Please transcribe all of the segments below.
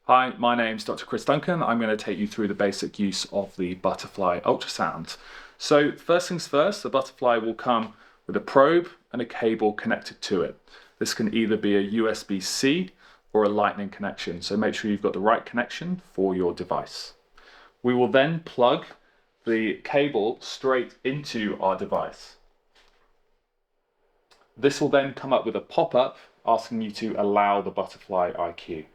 Hi, my name's Dr. Chris Duncan. I'm going to take you through the basic use of the butterfly ultrasound. So first things first, the butterfly will come with a probe and a cable connected to it. This can either be a USB-C or a lightning connection, so make sure you've got the right connection for your device. We will then plug the cable straight into our device. This will then come up with a pop-up asking you to allow the butterfly IQ.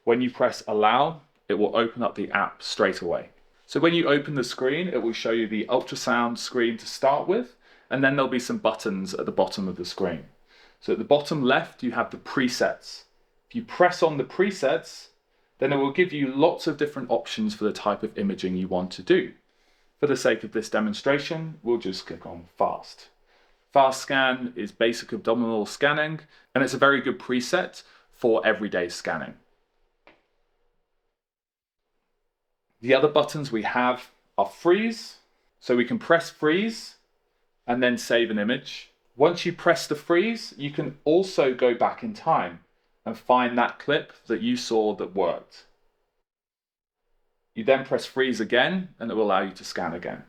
When you press allow, it will open up the app straight away. So when you open the screen, it will show you the ultrasound screen to start with, and then there'll be some buttons at the bottom of the screen. So at the bottom left, you have the presets. If you press on the presets, then it will give you lots of different options for the type of imaging you want to do. For the sake of this demonstration, we'll just click on fast. Fast scan is basic abdominal scanning, and it's a very good preset for everyday scanning. The other buttons we have are freeze, so we can press freeze and then save an image. Once you press the freeze, you can also go back in time and find that clip that you saw that worked. You then press freeze again and it will allow you to scan again.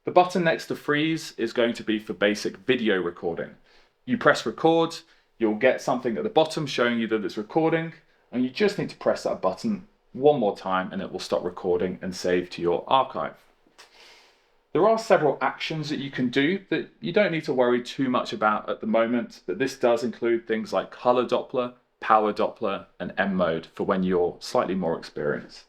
The button next to freeze is going to be for basic video recording. You press record, you'll get something at the bottom showing you that it's recording, and you just need to press that button one more time and it will stop recording and save to your archive. There are several actions that you can do that you don't need to worry too much about at the moment, but this does include things like color Doppler, power Doppler, and M mode for when you're slightly more experienced.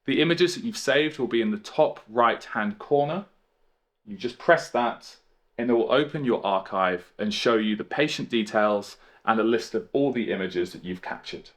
The images that you've saved will be in the top right-hand corner. You just press that and it will open your archive and show you the patient details and a list of all the images that you've captured.